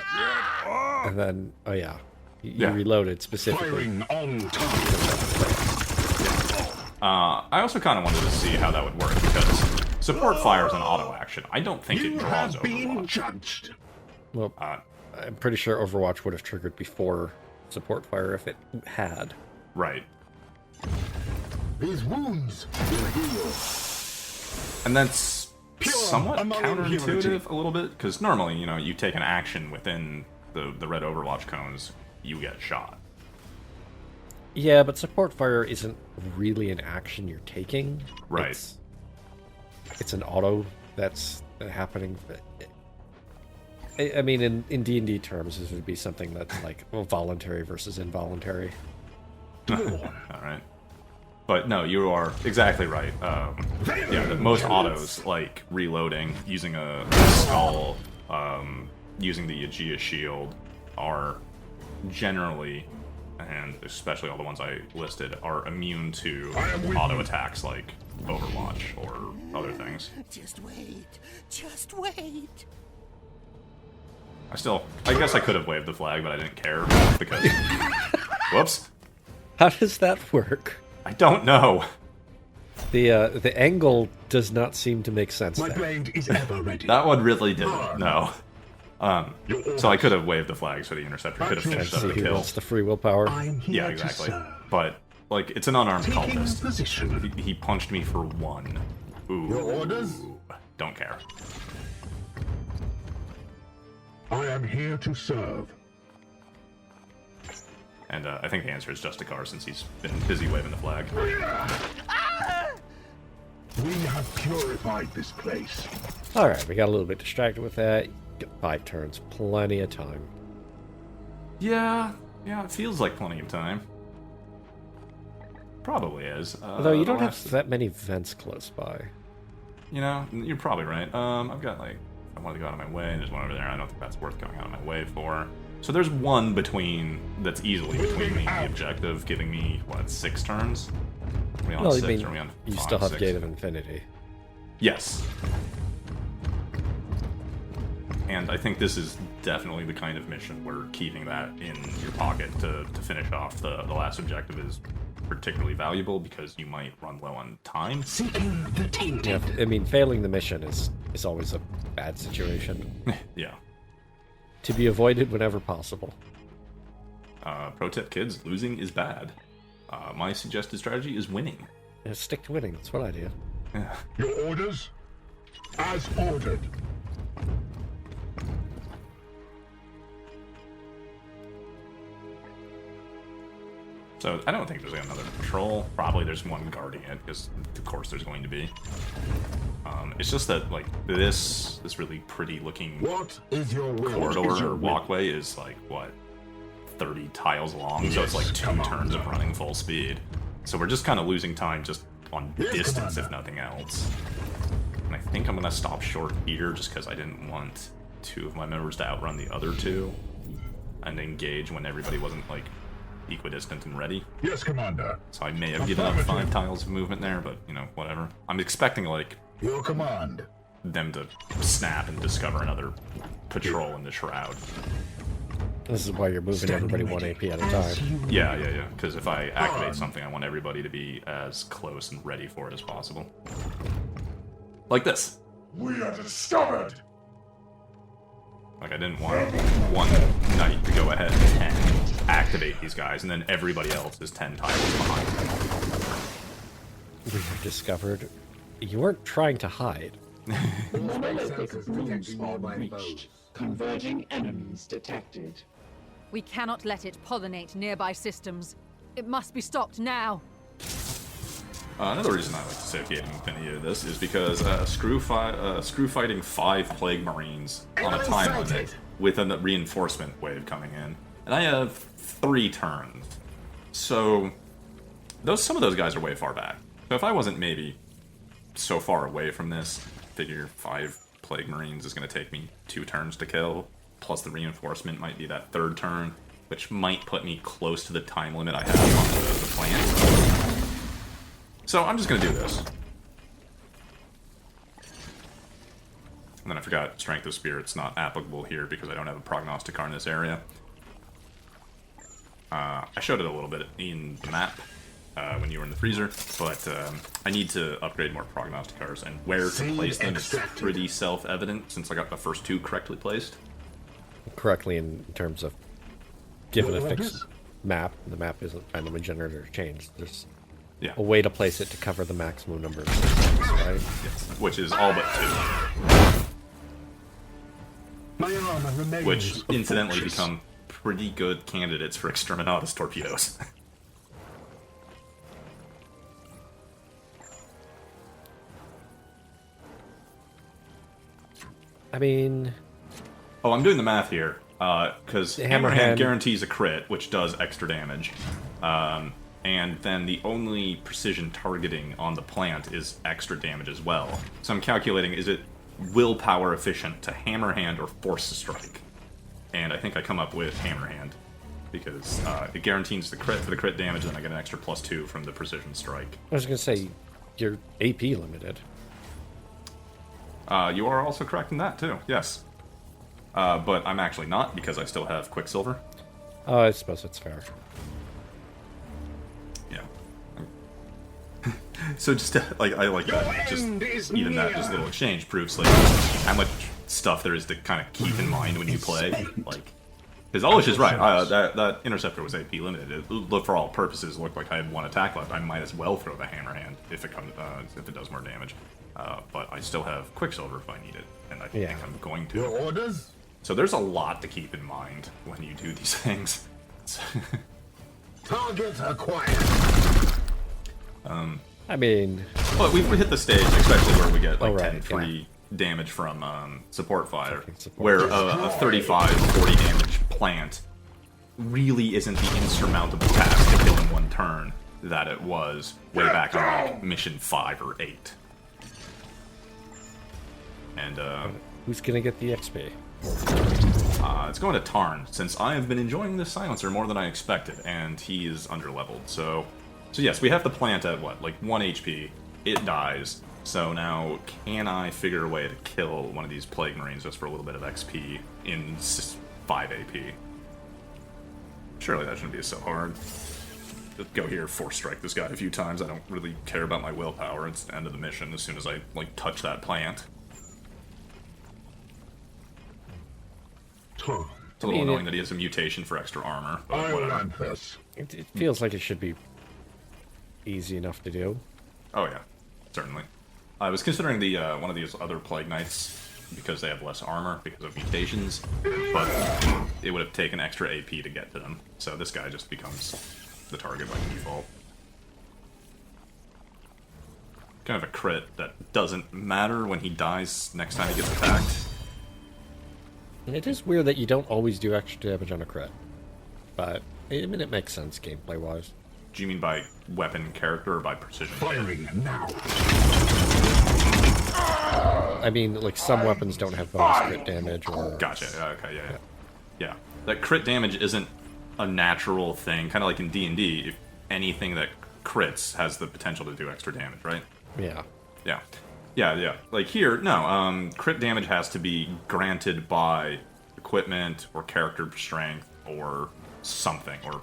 And then, oh yeah. You reloaded specifically. Firing on target. I also kind of wanted to see how that would work, because support fire is an auto action. I don't think it draws Being Overwatch. judged. Well, I'm pretty sure Overwatch would have triggered before support fire if it had. Right. These wounds will heal. And that's somewhat among counterintuitive impunity. a little bit, because normally, you know, you take an action within the red Overwatch cones, you get shot. Yeah, but support fire isn't really an action you're taking. Right. It's an auto that's happening. I mean, in D&D terms, this would be something that's like voluntary versus involuntary. All right. But no, you are exactly right. Yeah, most autos, like reloading, using a skull, using the Aegea shield, are generally, and especially all the ones I listed, are immune to auto attacks like Overwatch or other things. Just wait. Just wait. I guess I could have waved the flag, but I didn't care because. Whoops. How does that work? I don't know. The angle does not seem to make sense My there. blade is ever ready. That one really didn't. No. So I could have waved the flags for the interceptor. Could have Let's finished up see the who kill. wants the free willpower. I am here Yeah, to exactly. serve. But like, it's an unarmed Taking cultist. position. He punched me for 1. Ooh. Your orders? Don't care. I am here to serve. And I think the answer is Justicar, since he's been busy waving the flag. We have purified this place. Alright, we got a little bit distracted with that. Get 5 turns, plenty of time. Yeah, it feels like plenty of time. Probably is. Although you don't the have last- that many vents close by. You know, you're probably right. I've got like, I wanted to go out of my way, and there's one over there. I don't think that's worth going out of my way for. So there's one that's easily between me and the objective, giving me, what, 6 turns? Are we on Well, 6 I mean, or are we on you 5, still have 6? Gate of Infinity. Yes. And I think this is definitely the kind of mission where keeping that in your pocket to finish off the last objective is particularly valuable, because you might run low on time. Seeking the tainted. Yeah, I mean, failing the mission is always a bad situation. Yeah. To be avoided whenever possible. Pro tip, kids, losing is bad. My suggested strategy is winning. Yeah, stick to winning, that's what I do. Yeah. Your orders? As ordered. So I don't think there's another patrol. Probably there's one guarding it, because of course there's going to be. It's just that like this really pretty looking What is your will? corridor or walkway is like what, 30 tiles long, so it's like 2 turns of running full speed. So we're just kind of losing time just on Yes, distance, Commander. if nothing else. And I think I'm gonna stop short here, just because I didn't want 2 of my members to outrun the other 2 and engage when everybody wasn't like equidistant and ready. Yes, Commander. So I may have given up 5 tiles of movement there, but you know, whatever. I'm expecting like Your command. them to snap and discover another patrol in the shroud. This is why you're moving Standing everybody 1 ready. AP at a time. Yeah. Because if I activate something, I want everybody to be as close and ready for it as possible. Like this. We are discovered! Like, I didn't want one knight to go ahead and activate these guys, and then everybody else is 10 tiles behind them. We were discovered. You weren't trying to hide. Monolithic Bloomspawn reached. Converging enemies detected. We cannot let it pollinate nearby systems. It must be stopped now. Another reason I like to say Gate of Infinity to this is because screw fighting 5 Plague Marines on a time limit with a reinforcement wave coming in. And I have 3 turns. So some of those guys are way far back. So if I wasn't maybe so far away from this, figure 5 Plague Marines is going to take me 2 turns to kill, plus the reinforcement might be that 3rd turn, which might put me close to the time limit I have on the plant. So I'm just going to do this. And then I forgot Strength of Spirit's not applicable here because I don't have a Prognosticar in this area. I showed it a little bit in the map when you were in the freezer, but I need to upgrade more prognosticars, and where to place them is pretty self-evident since I got the first 2 correctly placed. Correctly in terms of given a fixed map, the map isn't randomly generated or changed. There's a way to place it to cover the maximum number of systems, right? Yes, which is all but 2. Which, incidentally, become pretty good candidates for Exterminatus torpedoes. I mean... Oh, I'm doing the math here, because Hammerhand guarantees a crit, which does extra damage. And then the only precision targeting on the plant is extra damage as well. So I'm calculating, is it willpower efficient to Hammerhand or Force Strike? And I think I come up with Hammerhand, because it guarantees the crit for the crit damage, and then I get an extra +2 from the precision strike. I was going to say, you're AP limited. You are also correct in that, too, yes. But I'm actually not, because I still have Quicksilver. Oh, I suppose that's fair. Yeah. So just, I like that. Just, even that just little exchange proves, like, how much stuff there is to kind of keep in mind when you play. Like, because Olish is right, that Interceptor was AP limited. It looked, for all purposes, looked like I had 1 attack left. I might as well throw the Hammerhand if it does more damage. But I still have Quicksilver if I need it, and I think I'm going to. Your orders? So there's a lot to keep in mind when you do these things. Target acquired. I mean... Well, we've hit the stage, especially where we get, like, 10 free damage from support fire, where a 35, 40 damage plant really isn't the insurmountable task to kill in 1 turn that it was way back on, like, mission 5 or 8. And, who's gonna get the XP? It's going to Tarn, since I have been enjoying this silencer more than I expected, and he is underleveled. So yes, we have the plant at, what, like 1 HP. It dies. So now, can I figure a way to kill one of these Plague Marines just for a little bit of XP in 5 AP? Surely that shouldn't be so hard. Just go here, Force Strike this guy a few times. I don't really care about my willpower. It's the end of the mission as soon as I, like, touch that plant. It's a little annoying that he has a mutation for extra armor, but whatever. It feels like it should be easy enough to do. Oh yeah, certainly. I was considering the one of these other Plague Knights because they have less armor because of mutations, but it would have taken extra AP to get to them. So this guy just becomes the target by default. Kind of a crit that doesn't matter when he dies next time he gets attacked. It is weird that you don't always do extra damage on a crit, but I mean it makes sense gameplay-wise. Do you mean by weapon character or by precision? Firing now. I mean, like, some weapons don't have bonus crit damage or... Gotcha, okay, yeah. That crit damage isn't a natural thing, kind of like in D&D, if anything that crits has the potential to do extra damage, right? Yeah. Like here, no, crit damage has to be granted by equipment or character strength or something, or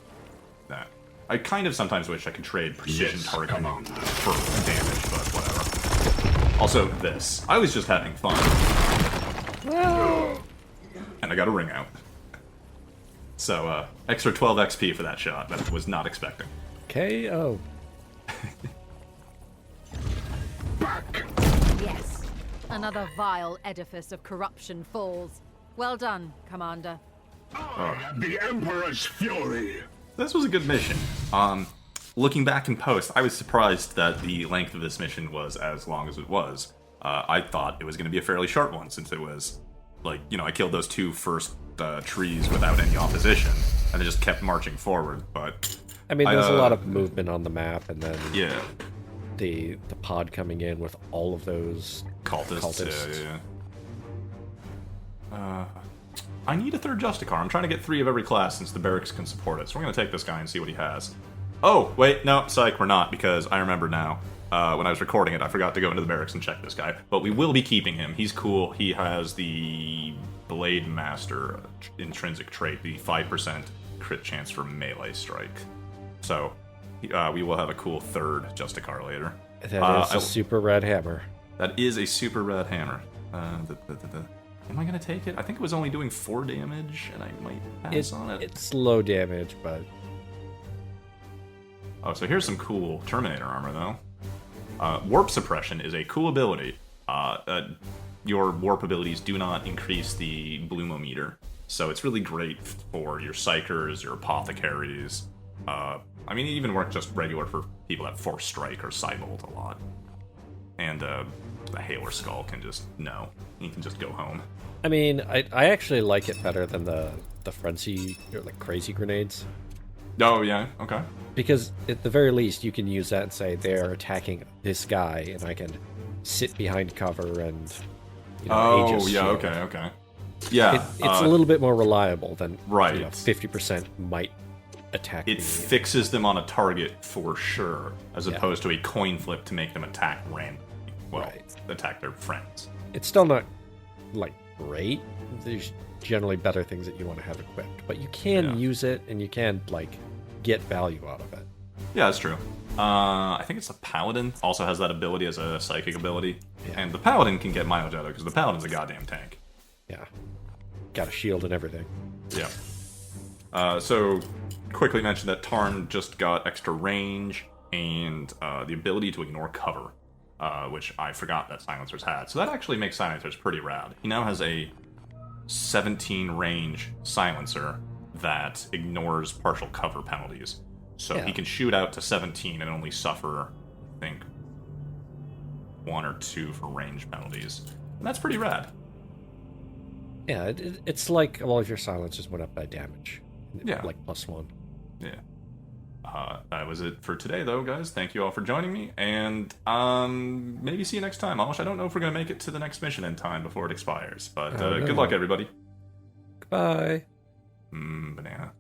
that. I kind of sometimes wish I could trade precision targeting for damage, but whatever. Also, this. I was just having fun. And I got a ring out. So, extra 12 XP for that shot that I was not expecting. KO. Back. Yes. Another vile edifice of corruption falls. Well done, Commander. The Emperor's fury. This was a good mission. Looking back in post, I was surprised that the length of this mission was as long as it was. I thought it was going to be a fairly short one, since it was, like, you know, I killed those 2 first trees without any opposition, and it just kept marching forward, but... I mean, there's a lot of movement on the map, and then... Yeah. The pod coming in with all of those cultists. Yeah. I need a 3rd Justicar. I'm trying to get 3 of every class since the barracks can support it. So we're going to take this guy and see what he has. Oh, wait, no, psych, we're not, because I remember now. When I was recording it, I forgot to go into the barracks and check this guy. But we will be keeping him. He's cool. He has the Blade Master intrinsic trait, the 5% crit chance for melee strike. So we will have a cool third Justicar later. That is a super red hammer. That is a super red hammer. Am I going to take it? I think it was only doing 4 damage, and I might pass on it. It's low damage, but... Oh, so here's some cool Terminator armor, though. Warp Suppression is a cool ability. Your warp abilities do not increase the Bloomometer, so it's really great for your Psychers, your Apothecaries. I mean, it even works just regular for people that Force Strike or Cybolt a lot. And the Haler Skull can just, no. You can just go home. I mean, I actually like it better than the frenzy, or like crazy grenades. Oh, yeah, okay. Because at the very least, you can use that and say they're attacking this guy, and I can sit behind cover and, Aegis shield. Okay. Yeah. It's a little bit more reliable than right. 50% might attack It fixes them on a target for sure, as opposed to a coin flip to make them attack randomly. Well, attack their friends. It's still not, great. There's generally better things that you want to have equipped, but you can use it, and you can, get value out of it. Yeah, that's true. I think it's the Paladin also has that ability as a psychic ability. Yeah. And the Paladin can get mileage out of it, because the Paladin's a goddamn tank. Yeah. Got a shield and everything. Yeah. So, quickly mention that Tarn just got extra range, and the ability to ignore cover. Which I forgot that Silencers had. So that actually makes Silencers pretty rad. He now has a 17 range Silencer that ignores partial cover penalties. So he can shoot out to 17 and only suffer, I think, 1 or 2 for range penalties. And that's pretty rad. Yeah, it's like all of your Silencers went up by damage. Yeah. Like +1. Yeah. That was it for today, though, guys. Thank you all for joining me, and maybe see you next time. I don't know if we're going to make it to the next mission in time before it expires, but good luck, everybody. Goodbye. Banana.